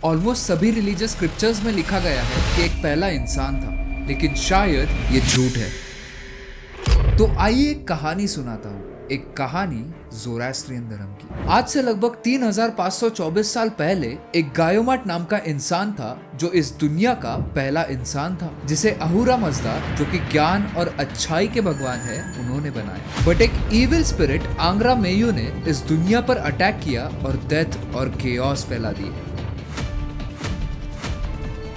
Almost सभी religious scriptures में लिखा गया है कि एक पहला इंसान था, लेकिन शायद ये झूठ है। तो आइए एक कहानी सुनाता हूँ, एक कहानी ज़ोरास्ट्रियन धर्म की। आज से लगभग 3524 साल पहले एक गायोमाट नाम का इंसान था जो इस दुनिया का पहला इंसान था, जिसे अहूरा मज़दा, जो कि ज्ञान और अच्छाई के भगवान है, उन्होंने बनाया। बट एक इविल स्पिरिट आंग्रा मेयू ने इस दुनिया पर अटैक किया और डेथ और केओस फैला दिए।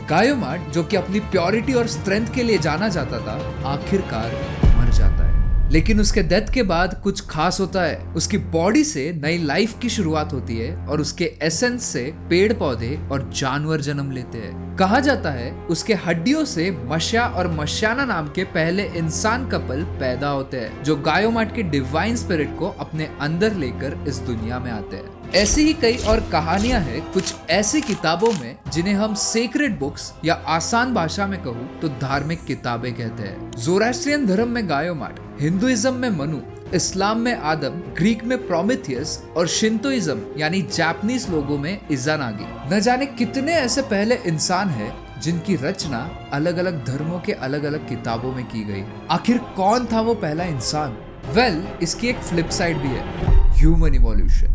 गायोमाट, जो कि अपनी प्योरिटी और स्ट्रेंथ के लिए जाना जाता था, आखिरकार मर जाता है। लेकिन उसके डेथ के बाद कुछ खास होता है। उसकी बॉडी से नई लाइफ की शुरुआत होती है और उसके एसेंस से पेड़ पौधे और जानवर जन्म लेते हैं। कहा जाता है उसके हड्डियों से मशा और मशाना नाम के पहले इंसान कपल पैदा होते हैं, जो गायोमाट के डिवाइन स्पिरिट को अपने अंदर लेकर इस दुनिया में आते हैं। ऐसी ही कई और कहानियां हैं कुछ ऐसी किताबों में जिन्हें हम सेक्रेड बुक्स या आसान भाषा में कहूँ तो धार्मिक किताबें कहते हैं। ज़ोरास्ट्रियन धर्म में गायोमाट, हिंदुइज्म में मनु, इस्लाम में आदम, ग्रीक में प्रोमेथियस और शिंतोइज्म यानी जापानीज लोगों में इज़ानागी। न जाने कितने ऐसे पहले इंसान हैं जिनकी रचना अलग अलग धर्मों के अलग अलग किताबों में की गई। आखिर कौन था वो पहला इंसान? इसकी एक फ्लिप साइड भी है, ह्यूमन इवोल्यूशन।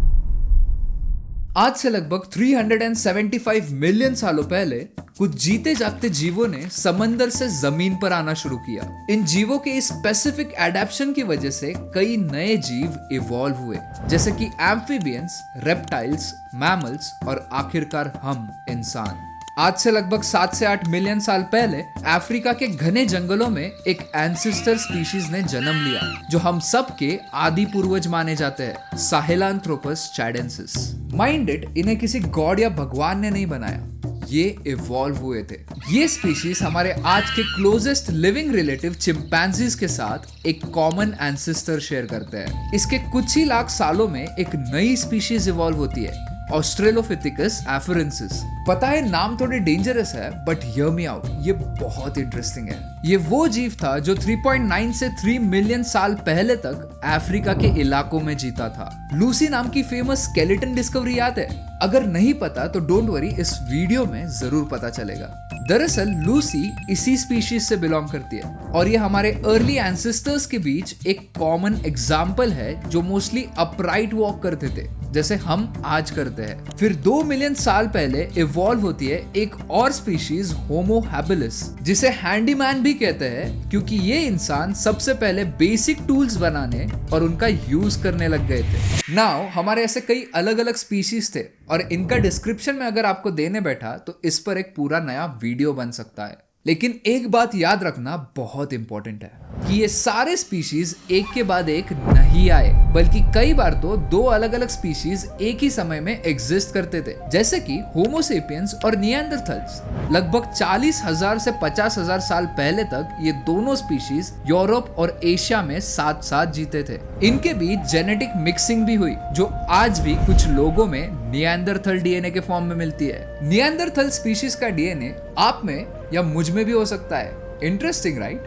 आज से लगभग 375 मिलियन सालों पहले कुछ जीते जागते जीवों ने समंदर से जमीन पर आना शुरू किया। इन जीवों के इस स्पेसिफिक एडेप्शन की वजह से कई नए जीव इवॉल्व हुए, जैसे कि एम्फीबियंस, रेप्टाइल्स, मैमल्स और आखिरकार हम इंसान। आज से लगभग 7 से 8 मिलियन साल पहले अफ्रीका के घने जंगलों में एक एंसेस्टर स्पीशीज ने जन्म लिया, जो हम सब के आदि पूर्वज माने जाते हैं, साहेलांथ्रोपस चाइडेंसिस। माइंड इट, इन्हें किसी गॉड या भगवान ने नहीं बनाया, ये इवॉल्व हुए थे। ये स्पीशीज हमारे आज के क्लोजेस्ट लिविंग रिलेटिव चिंपैंजीज के साथ एक कॉमन एंसेस्टर शेयर करते हैं। इसके कुछ ही लाख सालों में एक नई स्पीशीज इवॉल्व होती है, ऑस्ट्रेलोपिथेकस एफरेंसिस। पता है नाम थोड़े डेंजरस है, बट हियर मी आउट, ये बहुत इंटरेस्टिंग है। ये वो जीव था जो 3.9 से 3 मिलियन साल पहले तक अफ्रीका के इलाकों में जीता था। लूसी नाम की फेमस स्केलेटन डिस्कवरी याद है? अगर नहीं पता तो डोंट वरी, इस वीडियो में जरूर पता चलेगा। दरअसल लूसी इसी स्पीशीज से बिलोंग करती है और ये हमारे अर्ली एंसेस्टर्स के बीच एक कॉमन एग्जाम्पल है जो मोस्टली अपराइट वॉक करते थे, जैसे हम आज करते हैं। फिर 2 मिलियन साल पहले इवॉल्व होती है एक और स्पीशीज, होमो हैबिलिस, जिसे हैंडीमैन भी कहते हैं क्योंकि ये इंसान सबसे पहले बेसिक टूल्स बनाने और उनका यूज करने लग गए थे। नाउ हमारे ऐसे कई अलग अलग स्पीशीज थे और इनका डिस्क्रिप्शन में अगर आपको देने बैठा तो इस पर एक पूरा नया वीडियो बन सकता है। लेकिन एक बात याद रखना बहुत इंपॉर्टेंट है कि ये सारे स्पीशीज एक के बाद एक नहीं आए, बल्कि कई बार तो 2 अलग अलग स्पीशीज एक ही समय में एग्जिस्ट करते थे, जैसे कि होमो सेपियंस और निएंडरथल्स। लगभग 40,000 से 50,000 साल पहले तक ये दोनों स्पीशीज यूरोप और एशिया में साथ साथ जीते थे। इनके बीच जेनेटिक मिक्सिंग भी हुई, जो आज भी कुछ लोगों में निएंडरथल डीएनए के फॉर्म में मिलती है। निएंडरथल स्पीशीज का डीएनए आप में या मुझ में भी हो सकता है। Interesting right?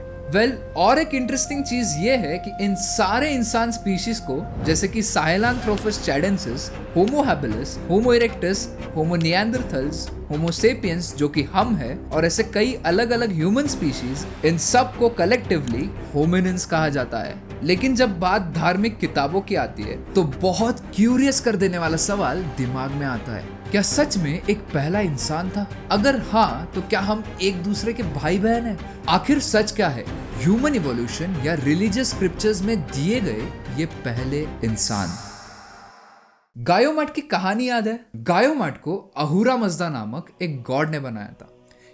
और एक इंटरेस्टिंग चीज ये है कि इन सारे इंसान स्पीशीज को, जैसे कि साहेलांथ्रोपस चाइडेंसिस, होमो हैबिलिस, होमो इरेक्टस, होमो निएंडरथल्स, होमो सेपियंस जो कि हम है, और ऐसे कई अलग अलग ह्यूमन स्पीशीज, इन सब को कलेक्टिवली होमिनिन्स कहा जाता है। लेकिन जब बात धार्मिक किताबों की आती है तो बहुत क्यूरियस कर देने वाला सवाल दिमाग में आता है, क्या सच में एक पहला इंसान था? अगर हाँ, तो क्या हम एक दूसरे के भाई बहन हैं? आखिर सच क्या है, ह्यूमन इवोल्यूशन या रिलीजियस स्क्रिप्चर्स में दिए गए ये पहले इंसान? गायोमाट की कहानी याद है? गायोमाट को अहूरा मज़दा नामक एक गॉड ने बनाया था।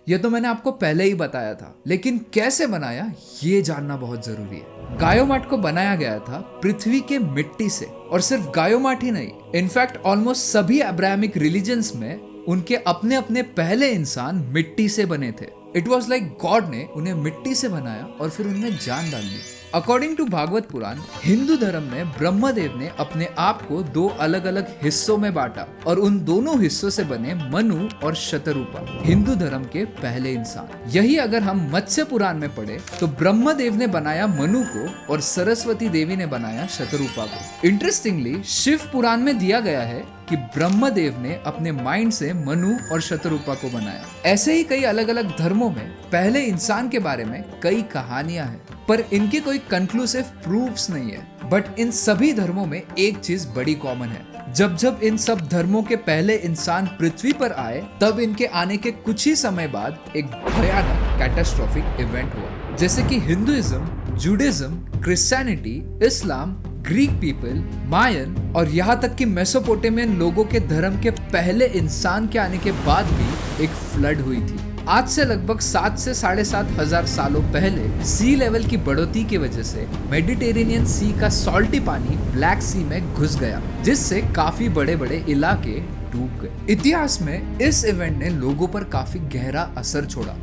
यह तो मैंने आपको पहले ही बताया था, लेकिन कैसे बनाया ये जानना बहुत जरूरी है। गायोमाट को बनाया गया था पृथ्वी के मिट्टी से, और सिर्फ गायोमाट ही नहीं, इनफैक्ट ऑलमोस्ट सभी अब्राहमिक रिलीजन्स में उनके अपने अपने पहले इंसान मिट्टी से बने थे। इट वॉज लाइक गॉड ने उन्हें मिट्टी से बनाया और फिर उनमें जान डाल दी। अकॉर्डिंग टू भागवत पुराण, हिंदू धर्म में ब्रह्मदेव ने अपने आप को 2 अलग अलग हिस्सों में बांटा और उन दोनों हिस्सों से बने मनु और शतरूपा, हिंदू धर्म के पहले इंसान। यही अगर हम मत्स्य पुराण में पढ़े तो ब्रह्मदेव ने बनाया मनु को और सरस्वती देवी ने बनाया शतरूपा को। इंटरेस्टिंगली शिव पुराण में दिया गया है कि ब्रह्मदेव ने अपने माइंड से मनु और शतरूपा को बनाया। ऐसे ही कई अलग अलग धर्मों में पहले इंसान के बारे में कई कहानियां हैं, पर इनके कोई कंक्लूसिव प्रूफ्स नहीं है। बट इन सभी धर्मों में एक चीज बड़ी कॉमन है, जब जब इन सब धर्मों के पहले इंसान पृथ्वी पर आए, तब इनके आने के कुछ ही समय बाद एक भयानक कैटास्ट्रोफिक इवेंट हुआ। जैसे कि हिंदुइज्म, जुडाइज्म, क्रिश्चियनिटी, इस्लाम, ग्रीक पीपल, मायन और यहाँ तक कि मेसोपोटामियन लोगों के धर्म के पहले इंसान के आने के बाद भी एक फ्लड हुई थी। आज से लगभग 7 से 7,500 हजार सालों पहले सी लेवल की बढ़ोतरी की वजह से मेडिटेरेनियन सी का सॉल्टी पानी ब्लैक सी में घुस गया, जिससे काफी बड़े बड़े इलाके डूब गए। इतिहास में इस इवेंट ने लोगों पर काफी गहरा असर छोड़ा,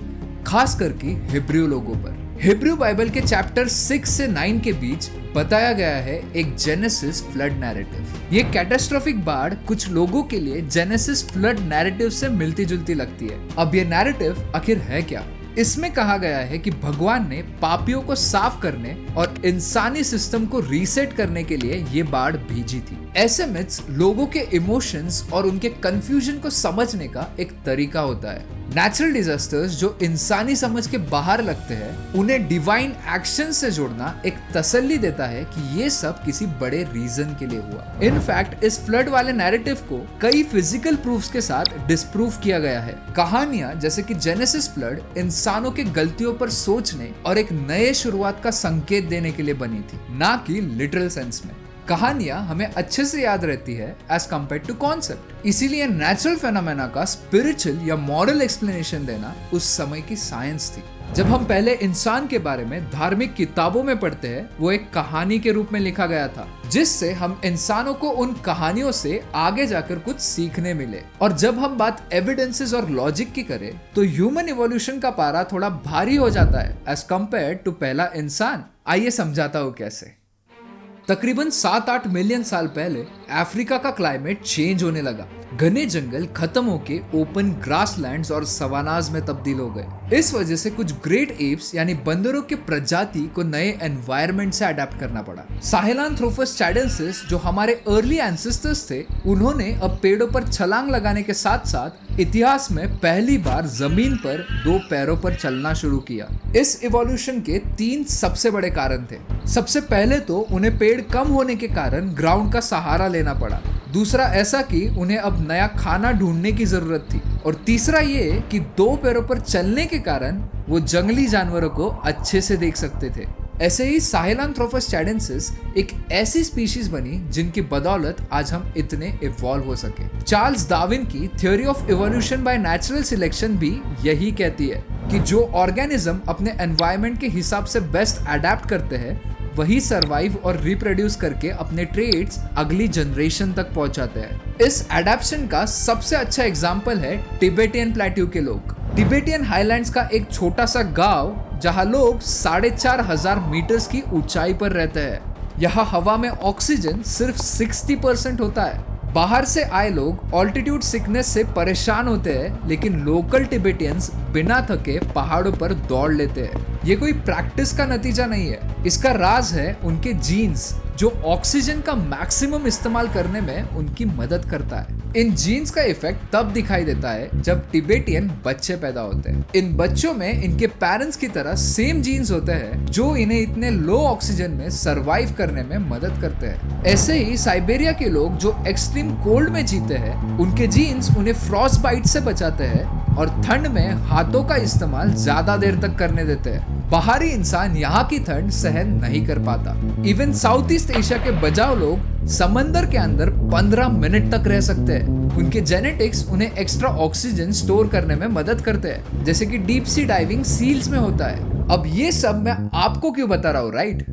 खास करके हिब्रू लोगों पर। हिब्रू बाइबल के चैप्टर 6 से 9 के बीच बताया गया है एक जेनेसिस फ्लड नैरेटिव। ये कैटास्ट्रोफिक बाढ़ कुछ लोगों के लिए जेनेसिस फ्लड नैरेटिव से मिलती जुलती लगती है। अब ये नैरेटिव आखिर है क्या? इसमें कहा गया है कि भगवान ने पापियों को साफ करने और इंसानी सिस्टम को रीसेट करने के लिए ये बाढ़ भेजी थी। ऐसे मिथ्स लोगों के इमोशंस और उनके कंफ्यूजन को समझने का एक तरीका होता है। नेचुरल डिजास्टर्स जो इंसानी समझ के बाहर लगते हैं, उन्हें डिवाइन एक्शन से जोड़ना एक तसल्ली देता है कि ये सब किसी बड़े रीजन के लिए हुआ। इनफैक्ट इस फ्लड वाले नैरेटिव को कई फिजिकल प्रूफ्स के साथ डिस्प्रूव किया गया है। कहानियां जैसे कि जेनेसिस फ्लड इंसानों के गलतियों पर सोचने और एक नए शुरुआत का संकेत देने के लिए बनी थी, ना कि लिटरल सेंस में। कहानियां हमें अच्छे से याद रहती है एज कम्पेयर टू कॉन्सेप्ट। इसीलिए नेचुरल फेनोमेना का स्पिरिचुअल या मॉरल एक्सप्लेनेशन देना उस समय की साइंस थी। जब हम पहले इंसान के बारे में धार्मिक किताबों में पढ़ते हैं, वो एक कहानी के रूप में लिखा गया था, जिससे हम इंसानों को उन कहानियों से आगे जाकर कुछ सीखने मिले। और जब हम बात एविडेंसेस और लॉजिक की करें, तो ह्यूमन इवोल्यूशन का पारा थोड़ा भारी हो जाता है एज कम्पेयर टू पहला इंसान। आइए समझाता हूँ कैसे। तकरीबन 7-8 मिलियन साल पहले अफ्रीका का क्लाइमेट चेंज होने लगा। घने जंगल खत्म होके ओपन ग्रासलैंड्स और सवानाज में तब्दील हो गए। इस वजह से कुछ ग्रेट एप्स यानी बंदरों के प्रजाति को नए एनवायरनमेंट से अडेप्ट करना पड़ा। साहेलांथ्रोपस चाइडेंसिस जो हमारे अर्ली एंसेस्टर्स थे, उन्होंने अब पेड़ों पर छलांग लगाने के साथ साथ इतिहास में पहली बार जमीन पर 2 पैरों पर चलना शुरू किया। इस इवोल्यूशन के 3 सबसे बड़े कारण थे। सबसे पहले तो उन्हें पेड़ कम होने के कारण ग्राउंड का सहारा लेना पड़ा। दूसरा ऐसा कि उन्हें अब नया खाना ढूंढने की जरूरत थी। और तीसरा ये कि 2 पैरों पर चलने के कारण वो जंगली जानवरों को अच्छे से देख सकते थे। ऐसे ही साहेलांथ्रोपस चाइडेंसिस एक ऐसी स्पीशीज बनी जिनकी बदौलत आज हम इतने इवॉल्व हो सके। चार्ल्स डार्विन की theory of evolution by natural selection भी यही कहती है कि जो ऑर्गेनिज्म अपने एनवायरनमेंट के हिसाब से बेस्ट अडेप्ट करते हैं, वही सरवाइव और रिप्रोड्यूस करके अपने ट्रेड्स अगली जनरेशन तक पहुंचाते हैं। इस एडेप्शन का सबसे अच्छा एग्जाम्पल है टिबेटियन प्लेट्यू के लोग। टिबेटियन हाईलैंड्स का एक छोटा सा गांव जहां लोग 4,500 मीटर्स की ऊंचाई पर रहते हैं। यहाँ हवा में ऑक्सीजन सिर्फ 60% होता है। बाहर से आए लोग ऑल्टीट्यूड सिकनेस से परेशान होते हैं, लेकिन लोकल टिबेटियंस बिना थके पहाड़ों पर दौड़ लेते हैं। ये कोई प्रैक्टिस का नतीजा नहीं है, इसका राज है उनके जीन्स, जो ऑक्सीजन का मैक्सिमम इस्तेमाल करने में उनकी मदद करता है। इन जीन्स का इफेक्ट तब दिखाई देता है जब टिबेटियन बच्चे पैदा होते हैं। इन बच्चों में इनके पेरेंट्स की तरह सेम जीन्स होते हैं जो इन्हें इतने लो ऑक्सीजन में सरवाइव करने में मदद करते हैं। ऐसे ही साइबेरिया के लोग जो एक्सट्रीम कोल्ड में जीते हैं, उनके जीन्स उन्हें फ्रॉस्ट बाइट से बचाते हैं और ठंड में हाथों का इस्तेमाल ज्यादा देर तक करने देते हैं। बाहरी इंसान यहाँ की ठंड सहन नहीं कर पाता। इवन साउथ ईस्ट एशिया के बजाव लोग समंदर के अंदर 15 मिनट तक रह सकते हैं। उनके जेनेटिक्स उन्हें एक्स्ट्रा ऑक्सीजन स्टोर करने में मदद करते हैं, जैसे कि डीप सी डाइविंग सील्स में होता है। अब ये सब मैं आपको क्यों बता रहा हूँ, राइट?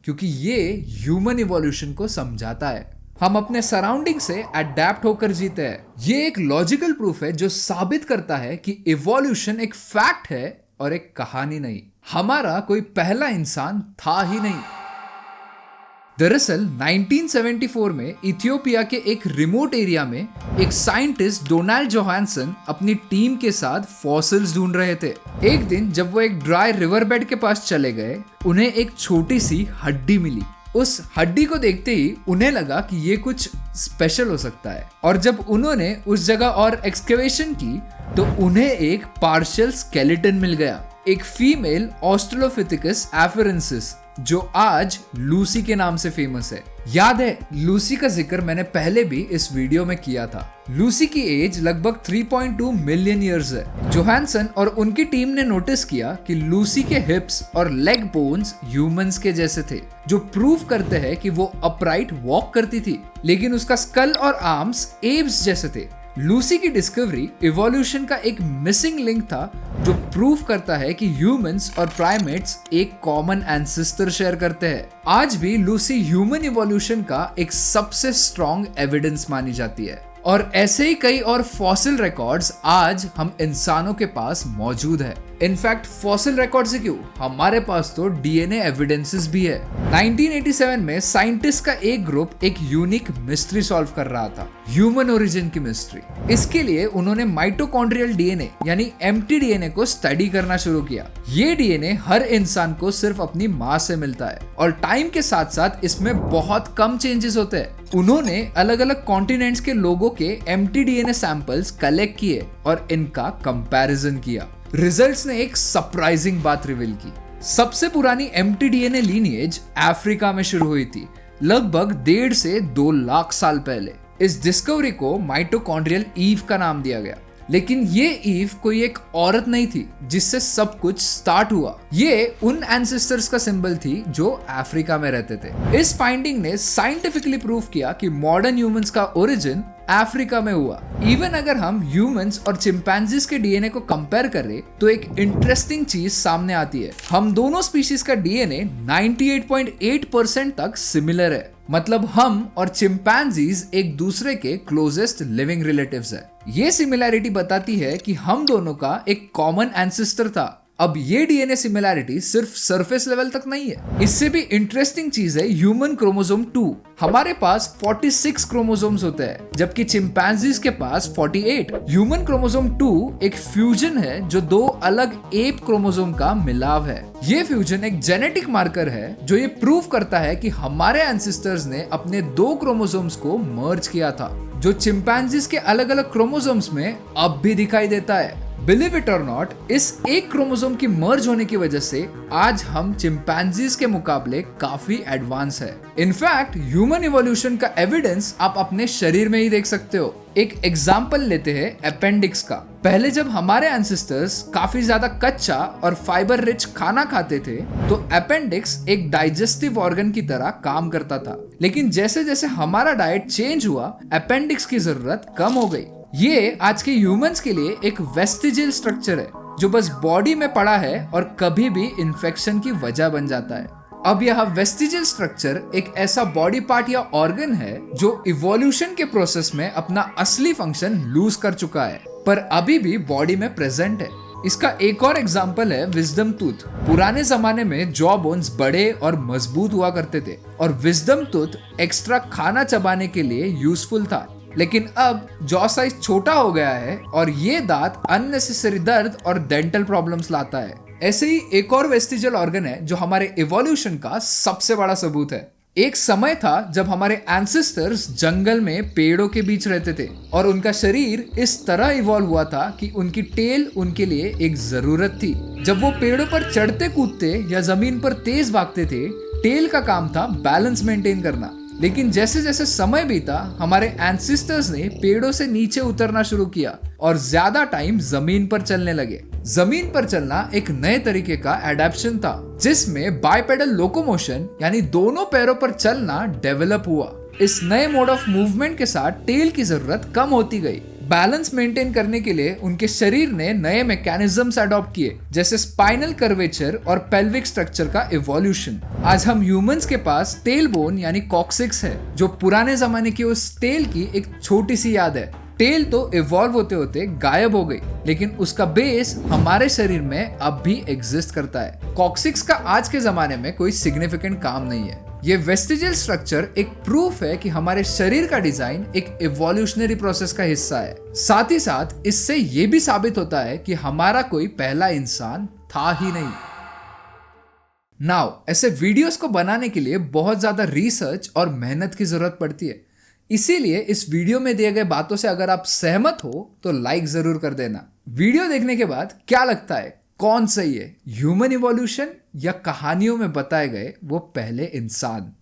क्योंकि ये ह्यूमन इवोल्यूशन को समझाता है। हम अपने सराउंडिंग से अडेप्ट होकर जीते हैं। ये एक लॉजिकल प्रूफ है जो साबित करता है कि इवोल्यूशन एक फैक्ट है और एक कहानी नहीं। हमारा कोई पहला इंसान था ही नहीं। दरअसल 1974 में इथियोपिया के एक रिमोट एरिया में एक साइंटिस्ट डोनाल्ड जोहानसन अपनी टीम के साथ फॉसिल्स ढूंढ रहे थे। एक दिन जब वो एक ड्राई रिवर बेड के पास चले गए, उन्हें एक छोटी सी हड्डी मिली। उस हड्डी को देखते ही उन्हें लगा कि ये कुछ स्पेशल हो सकता है, और जब उन्होंने उस जगह और एक्सकेवेशन की तो उन्हें एक पार्शियल स्केलेटन मिल गया, एक फीमेल ऑस्ट्रेलोपिथेकस एफरेंसिस, जो आज लूसी के नाम से फेमस है। याद है, लूसी का जिक्र मैंने पहले भी इस वीडियो में किया था। लूसी की एज लगभग 3.2 मिलियन ईयर्स है। जोहानसन और उनकी टीम ने नोटिस किया कि लूसी के हिप्स और लेग बोन्स ह्यूमंस के जैसे थे, जो प्रूव करते हैं कि वो अपराइट वॉक करती थी, लेकिन उसका स्कल और आर्म्स एप्स जैसे थे। लूसी की डिस्कवरी इवोल्यूशन का एक मिसिंग लिंक था, जो प्रूव करता है कि ह्यूमंस और प्राइमेट्स एक कॉमन एंसेस्टर शेयर करते हैं। आज भी लूसी ह्यूमन इवोल्यूशन का एक सबसे स्ट्रॉन्ग एविडेंस मानी जाती है, और ऐसे ही कई और फॉसिल रिकॉर्ड्स आज हम इंसानों के पास मौजूद है। इनफैक्ट फॉसिल रिकॉर्ड्स ही क्यों, हमारे पास तो डीएनए एविडेंसेस भी है। 1987 में साइंटिस्ट का एक ग्रुप एक यूनिक मिस्ट्री सॉल्व कर रहा था, ह्यूमन ओरिजिन की मिस्ट्री। इसके लिए उन्होंने माइटोकॉन्ड्रियल डीएनए यानी एम्प्टी डीएनए को स्टडी करना शुरू किया। ये डीएनए हर इंसान को सिर्फ अपनी माँ से मिलता है, और टाइम के साथ साथ इसमें बहुत कम चेंजेस होते हैं। उन्होंने अलग अलग कॉन्टिनेंट्स के लोगों के एम्प्टी डीएनए सैंपल्स कलेक्ट किए और इनका कंपैरिजन किया। रिजल्ट्स ने एक सरप्राइजिंग बात रिवील की। सबसे पुरानी एम्प्टी डीएनए लीनिएज अफ्रीका में शुरू हुई थी, लगभग 1.5 से 2 लाख साल पहले। इस डिस्कवरी को माइटोकॉन्ड्रियल ईव का नाम दिया गया, लेकिन ये ईव कोई एक औरत नहीं थी जिससे सब कुछ स्टार्ट हुआ। ये उन एंसेस्टर्स का सिंबल थी जो अफ्रीका में रहते थे। इस फाइंडिंग ने साइंटिफिकली प्रूव किया कि मॉडर्न ह्यूमंस का ओरिजिन अफ्रीका में हुआ। इवन अगर हम ह्यूमंस और चिंपैंजीज के डीएनए को कंपेयर करें तो एक इंटरेस्टिंग चीज सामने आती है। हम दोनों स्पीशीज का डीएनए 98.8% तक सिमिलर है। मतलब हम और चिंपैंजीज एक दूसरे के क्लोजेस्ट लिविंग रिलेटिव्स है। ये सिमिलैरिटी बताती है कि हम दोनों का एक कॉमन एंसेस्टर था। अब ये डीएनए सिमिलैरिटी सिर्फ सरफेस लेवल तक नहीं है, इससे भी इंटरेस्टिंग चीज है ह्यूमन क्रोमोसोम 2। हमारे पास 46 क्रोमोसोम्स होते हैं, जबकि चिंपैंजीज के पास 48। ह्यूमन क्रोमोसोम 2 एक फ्यूजन है जो 2 अलग एप क्रोमोसोम का मिलाव है। ये फ्यूजन एक जेनेटिक मार्कर है जो ये प्रूव करता है कि हमारे एंसेस्टर्स ने अपने 2 क्रोमोसोम्स को मर्ज किया था, जो चिंपैंजीज के अलग अलग क्रोमोसोम्स में अब भी दिखाई देता है। बिलीव इट और नॉट, इस एक क्रोमोसोम की मर्ज होने की वजह से आज हम चिंपैंजीज के मुकाबले काफी एडवांस है। इनफैक्ट ह्यूमन इवोल्यूशन का एविडेंस आप अपने शरीर में ही देख सकते हो। एक एग्जाम्पल लेते हैं अपेंडिक्स का। पहले जब हमारे एंसेस्टर्स काफी ज्यादा कच्चा और फाइबर रिच खाना खाते थे तो अपेंडिक्स एक डाइजेस्टिव ऑर्गन की तरह काम करता था, लेकिन जैसे जैसे हमारा डाइट चेंज हुआ अपेंडिक्स की जरूरत कम हो गई। ये आज के ह्यूमंस के लिए एक वेस्टिजियल स्ट्रक्चर है जो बस बॉडी में पड़ा है और कभी भी इन्फेक्शन की वजह बन जाता है। अब यह वेस्टिजियल स्ट्रक्चर एक ऐसा बॉडी पार्ट या ऑर्गन है जो इवोल्यूशन के प्रोसेस में अपना असली फंक्शन लूज कर चुका है, पर अभी भी बॉडी में प्रेजेंट है। इसका एक और एग्जाम्पल है विजडम टूथ। पुराने जमाने में जॉ बोन्स बड़े और मजबूत हुआ करते थे और विजडम टूथ एक्स्ट्रा खाना चबाने के लिए यूजफुल था, लेकिन अब जॉ साइज छोटा हो गया है और ये दांत अननेसेसरी दर्द और डेंटल प्रॉब्लम्स लाता है। ऐसे ही एक और वेस्टिजियल ऑर्गन है जो हमारे इवोल्यूशन का सबसे बड़ा सबूत है। एक समय था जब हमारे एंसेस्टर्स जंगल में पेड़ों के बीच रहते थे और उनका शरीर इस तरह इवॉल्व हुआ था कि उनकी टेल उनके लिए एक जरूरत थी। जब वो पेड़ों पर चढ़ते कूदते या जमीन पर तेज भागते थे, टेल का काम था बैलेंस मेंटेन करना। लेकिन जैसे जैसे समय बीता हमारे एंसेस्टर्स ने पेड़ों से नीचे उतरना शुरू किया और ज्यादा टाइम जमीन पर चलने लगे। जमीन पर चलना एक नए तरीके का एडेप्शन था जिसमें बाइपेडल लोकोमोशन यानी दोनों पैरों पर चलना डेवलप हुआ। इस नए मोड ऑफ मूवमेंट के साथ टेल की जरूरत कम होती गई। बैलेंस मेंटेन करने के लिए उनके शरीर ने नए मैकेनिज्म्स अडॉप्ट किए, जैसे स्पाइनल कर्वेचर और पेल्विक स्ट्रक्चर का इवोल्यूशन। आज हम ह्यूमंस के पास टेल बोन यानी कॉक्सिक्स है, जो पुराने जमाने की उस टेल की एक छोटी सी याद है। टेल तो इवॉल्व होते होते गायब हो गई, लेकिन उसका बेस हमारे शरीर में अब भी एग्जिस्ट करता है। कॉक्सिक्स का आज के जमाने में कोई सिग्निफिकेंट काम नहीं है। ये वेस्टिजियल स्ट्रक्चर एक प्रूफ है कि हमारे शरीर का डिजाइन एक इवोल्यूशनरी प्रोसेस का हिस्सा है। साथ ही साथ इससे ये भी साबित होता है कि हमारा कोई पहला इंसान था ही नहीं। नाउ ऐसे वीडियोस को बनाने के लिए बहुत ज्यादा रिसर्च और मेहनत की जरूरत पड़ती है। इसीलिए इस वीडियो में दिए गए बातों से अगर आप सहमत हो तो लाइक जरूर कर देना। वीडियो देखने के बाद क्या लगता है, कौन सही है, ह्यूमन इवोल्यूशन या कहानियों में बताए गए वो पहले इंसान?